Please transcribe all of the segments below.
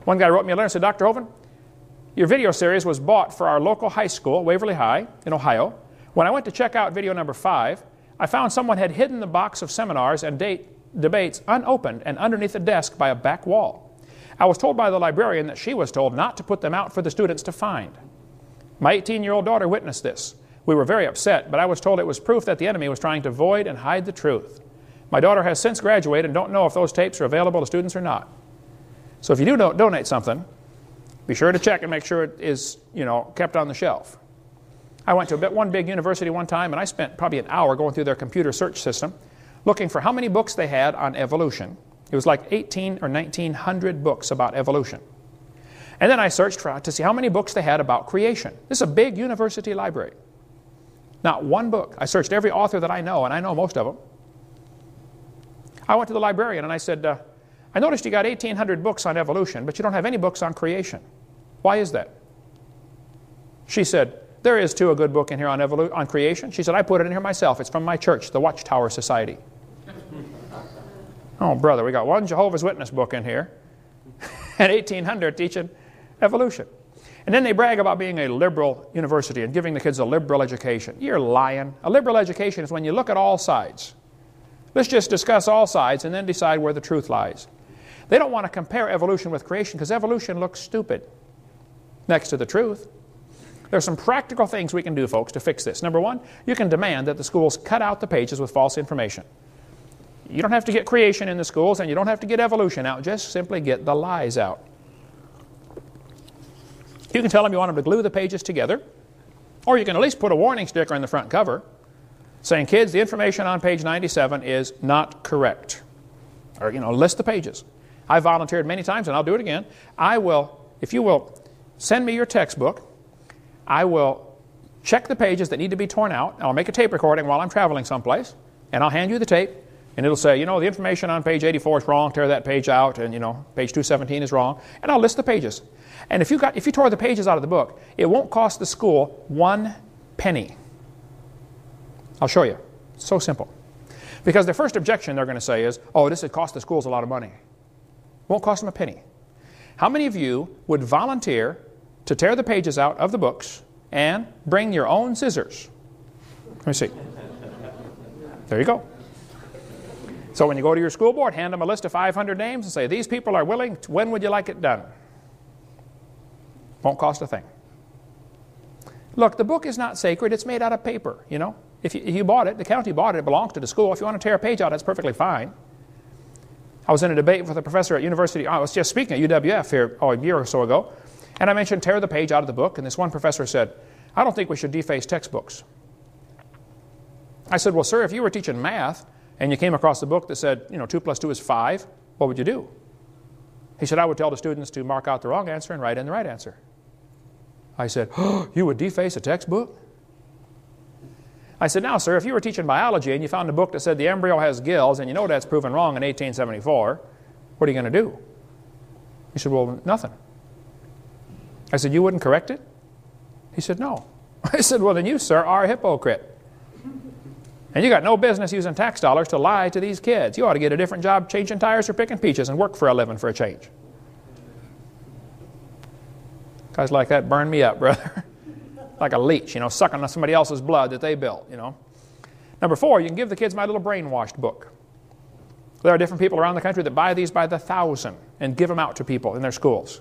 One guy wrote me a letter and said, Dr. Hovind, your video series was bought for our local high school, Waverly High, in Ohio. When I went to check out video number 5, I found someone had hidden the box of seminars and debates unopened and underneath the desk by a back wall. I was told by the librarian that she was told not to put them out for the students to find. My 18-year-old daughter witnessed this. We were very upset, but I was told it was proof that the enemy was trying to void and hide the truth. My daughter has since graduated and don't know if those tapes are available to students or not. So if you do donate something, be sure to check and make sure it is, kept on the shelf. I went to one big university one time, and I spent probably an hour going through their computer search system looking for how many books they had on evolution. It was like 18 or 1900 books about evolution. And then I searched to see how many books they had about creation. This is a big university library. Not one book. I searched every author that I know, and I know most of them. I went to the librarian and I said, I noticed you got 1,800 books on evolution, but you don't have any books on creation. Why is that? She said, there is too a good book in here on creation. She said, I put it in here myself. It's from my church, the Watchtower Society. Oh, brother, we got one Jehovah's Witness book in here and 1,800 teaching evolution. And then they brag about being a liberal university and giving the kids a liberal education. You're lying. A liberal education is when you look at all sides. Let's just discuss all sides and then decide where the truth lies. They don't want to compare evolution with creation because evolution looks stupid next to the truth. There's some practical things we can do, folks, to fix this. Number one, you can demand that the schools cut out the pages with false information. You don't have to get creation in the schools and you don't have to get evolution out. Just simply get the lies out. You can tell them you want them to glue the pages together, or you can at least put a warning sticker in the front cover saying, kids, the information on page 97 is not correct. Or, list the pages. I volunteered many times, and I'll do it again. If you will send me your textbook, I will check the pages that need to be torn out, and I'll make a tape recording while I'm traveling someplace, and I'll hand you the tape, and it'll say, the information on page 84 is wrong, tear that page out, and, page 217 is wrong, and I'll list the pages. And if you tore the pages out of the book, it won't cost the school 1 penny. I'll show you. It's so simple. Because the first objection they're going to say is, oh, this would cost the schools a lot of money. Won't cost them a penny. How many of you would volunteer to tear the pages out of the books and bring your own scissors? Let me see. There you go. So when you go to your school board, hand them a list of 500 names and say, these people are willing. When would you like it done? Won't cost a thing. Look, the book is not sacred. It's made out of paper, If you bought it, the county bought it, it belongs to the school. If you want to tear a page out, that's perfectly fine. I was in a debate with a professor at university. I was just speaking at UWF here a year or so ago, and I mentioned tear the page out of the book, and this one professor said, I don't think we should deface textbooks. I said, well, sir, if you were teaching math and you came across a book that said, 2 plus 2 is 5, what would you do? He said, I would tell the students to mark out the wrong answer and write in the right answer. I said, oh, you would deface a textbook? I said, now, sir, if you were teaching biology and you found a book that said the embryo has gills and you know that's proven wrong in 1874, what are you going to do? He said, well, nothing. I said, you wouldn't correct it? He said, no. I said, well, then you, sir, are a hypocrite. And you got no business using tax dollars to lie to these kids. You ought to get a different job changing tires or picking peaches and work for a living for a change. Guys like that burn me up, brother. Like a leech, sucking on somebody else's blood that they built, Number 4, you can give the kids my little brainwashed book. There are different people around the country that buy these by the thousand and give them out to people in their schools.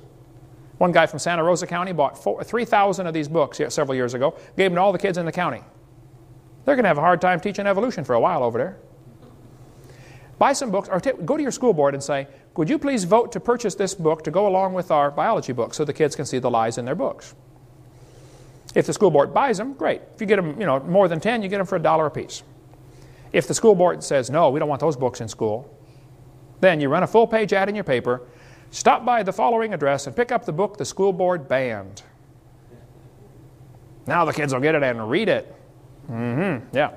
One guy from Santa Rosa County bought 3,000 of these books several years ago, gave them to all the kids in the county. They're going to have a hard time teaching evolution for a while over there. Buy some books, or go to your school board and say, would you please vote to purchase this book to go along with our biology book so the kids can see the lies in their books. If the school board buys them, great. If you get them, more than 10, you get them for $1 a piece. If the school board says, no, we don't want those books in school, then you run a full-page ad in your paper, stop by the following address and pick up the book the school board banned. Now the kids will get it and read it. Yeah.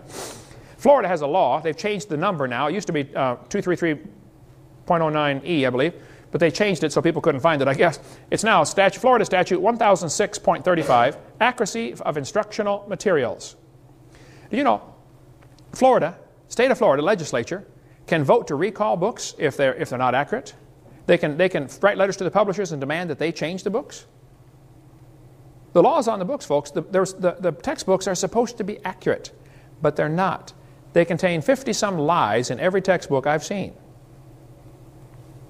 Florida has a law. They've changed the number now. It used to be 233.09E, I believe. But they changed it so people couldn't find it, I guess. It's now Florida Statute 1006.35, Accuracy of Instructional Materials. Do you know, state of Florida legislature can vote to recall books if they're not accurate. They can write letters to the publishers and demand that they change the books. The law is on the books, folks. The textbooks are supposed to be accurate, but they're not. They contain 50-some lies in every textbook I've seen.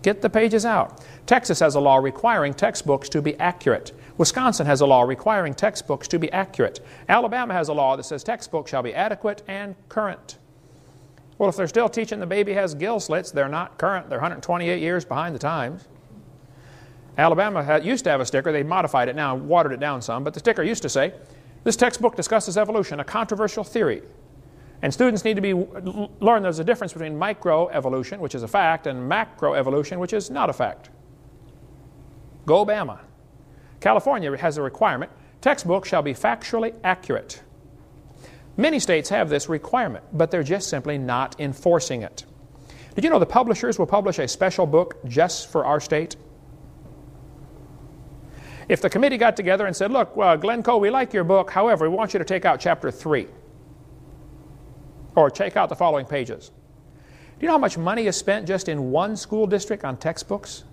Get the pages out. Texas has a law requiring textbooks to be accurate. Wisconsin has a law requiring textbooks to be accurate. Alabama has a law that says textbooks shall be adequate and current. Well, if they're still teaching the baby has gill slits, they're not current. They're 128 years behind the times. Alabama used to have a sticker. They modified it now, watered it down some, but the sticker used to say, this textbook discusses evolution, a controversial theory. And students need to learn there's a difference between microevolution, which is a fact, and macroevolution, which is not a fact. Go Bama. California has a requirement, textbooks shall be factually accurate. Many states have this requirement, but they're just simply not enforcing it. Did you know the publishers will publish a special book just for our state? If the committee got together and said, look, Glencoe, we like your book, however, we want you to take out chapter 3. Or take out the following pages. Do you know how much money is spent just in one school district on textbooks?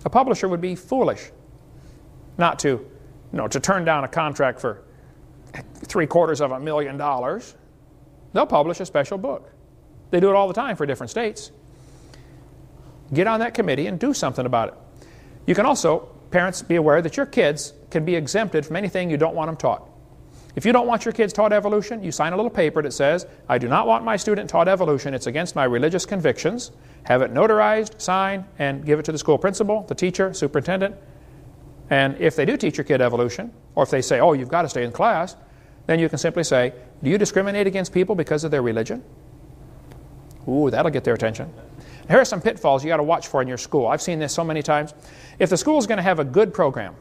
A publisher would be foolish not to turn down a contract for $750,000. They'll publish a special book. They do it all the time for different states. Get on that committee and do something about it. You can also, parents, be aware that your kids can be exempted from anything you don't want them taught. If you don't want your kids taught evolution, you sign a little paper that says, I do not want my student taught evolution. It's against my religious convictions. Have it notarized, sign, and give it to the school principal, the teacher, superintendent. And if they do teach your kid evolution, or if they say, oh, you've got to stay in class, then you can simply say, do you discriminate against people because of their religion? Ooh, that'll get their attention. Here are some pitfalls you got to watch for in your school. I've seen this so many times. If the school is going to have a good program,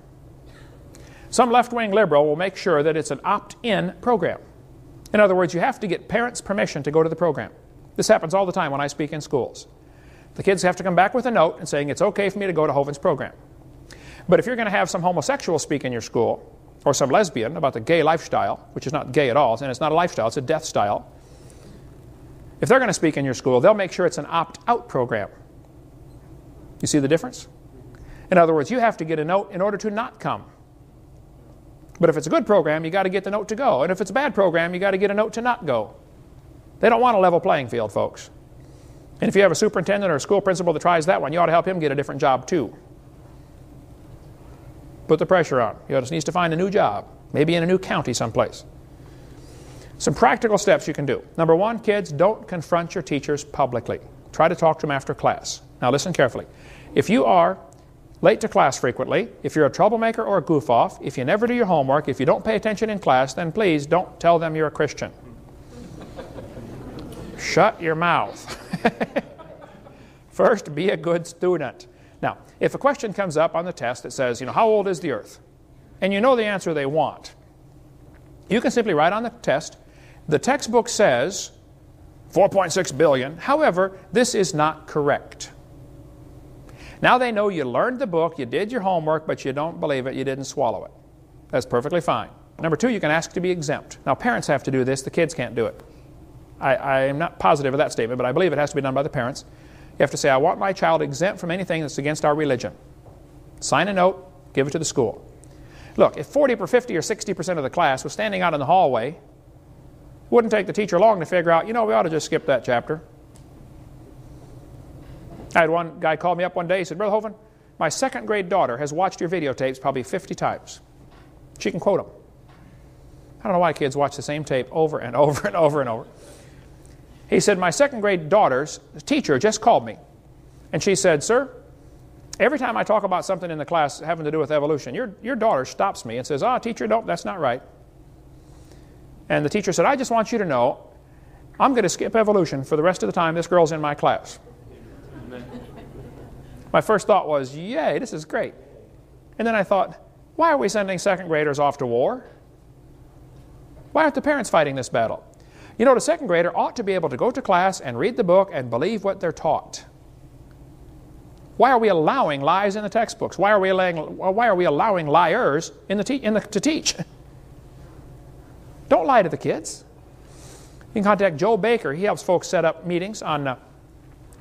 some left-wing liberal will make sure that it's an opt-in program. In other words, you have to get parents' permission to go to the program. This happens all the time when I speak in schools. The kids have to come back with a note and saying it's okay for me to go to Hovind's program. But if you're going to have some homosexual speak in your school, or some lesbian about the gay lifestyle, which is not gay at all, and it's not a lifestyle, it's a death style. If they're going to speak in your school, they'll make sure it's an opt-out program. You see the difference? In other words, you have to get a note in order to not come. But if it's a good program, you got to get the note to go. And if it's a bad program, you got to get a note to not go. They don't want a level playing field, folks. And if you have a superintendent or a school principal that tries that one, you ought to help him get a different job too. Put the pressure on. He just needs to find a new job, maybe in a new county someplace. Some practical steps you can do. Number one, kids, don't confront your teachers publicly. Try to talk to them after class. Now listen carefully. If you are late to class frequently, if you're a troublemaker or a goof-off, if you never do your homework, if you don't pay attention in class, then please don't tell them you're a Christian. Shut your mouth. First, be a good student. Now, if a question comes up on the test that says, how old is the Earth? And you know the answer they want, you can simply write on the test, the textbook says 4.6 billion. However, this is not correct. Now they know you learned the book, you did your homework, but you don't believe it, you didn't swallow it. That's perfectly fine. Number two, you can ask to be exempt. Now parents have to do this, the kids can't do it. I am not positive of that statement, but I believe it has to be done by the parents. You have to say, I want my child exempt from anything that's against our religion. Sign a note, give it to the school. Look, if 40 or 50 or 60% of the class was standing out in the hallway, it wouldn't take the teacher long to figure out, we ought to just skip that chapter. I had one guy call me up one day, he said, Brother Hovind, my second grade daughter has watched your videotapes probably 50 times. She can quote them. I don't know why kids watch the same tape over and over and over and over. He said, my second grade daughter's teacher just called me. And she said, sir, every time I talk about something in the class having to do with evolution, your daughter stops me and says, teacher, no, that's not right. And the teacher said, I just want you to know, I'm going to skip evolution for the rest of the time this girl's in my class. My first thought was, yay, this is great. And then I thought, why are we sending second graders off to war? Why aren't the parents fighting this battle? The second grader ought to be able to go to class and read the book and believe what they're taught. Why are we allowing lies in the textbooks? Why are we allowing liars to teach? Don't lie to the kids. You can contact Joe Baker. He helps folks set up meetings on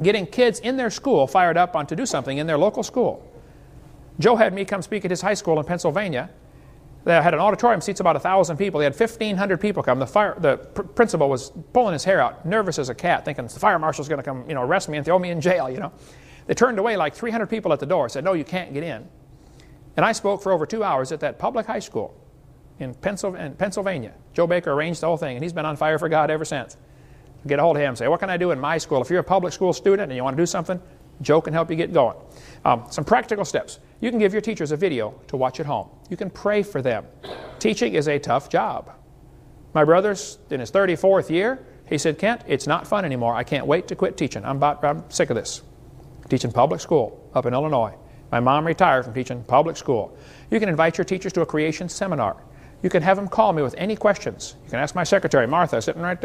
getting kids in their school fired up on to do something in their local school. Joe had me come speak at his high school in Pennsylvania. They had an auditorium, seats about 1,000 people. They had 1,500 people come. The principal was pulling his hair out, nervous as a cat, thinking the fire marshal's going to come, arrest me and throw me in jail, They turned away like 300 people at the door, said, no, you can't get in. And I spoke for over 2 hours at that public high school in Pennsylvania. Joe Baker arranged the whole thing, and he's been on fire for God ever since. Get a hold of him and say, what can I do in my school? If you're a public school student and you want to do something, Joe can help you get going. Some practical steps. You can give your teachers a video to watch at home. You can pray for them. Teaching is a tough job. My brother's in his 34th year. He said, Kent, it's not fun anymore. I can't wait to quit teaching. I'm sick of this. Teaching public school up in Illinois. My mom retired from teaching public school. You can invite your teachers to a creation seminar. You can have them call me with any questions. You can ask my secretary, Martha, sitting right there.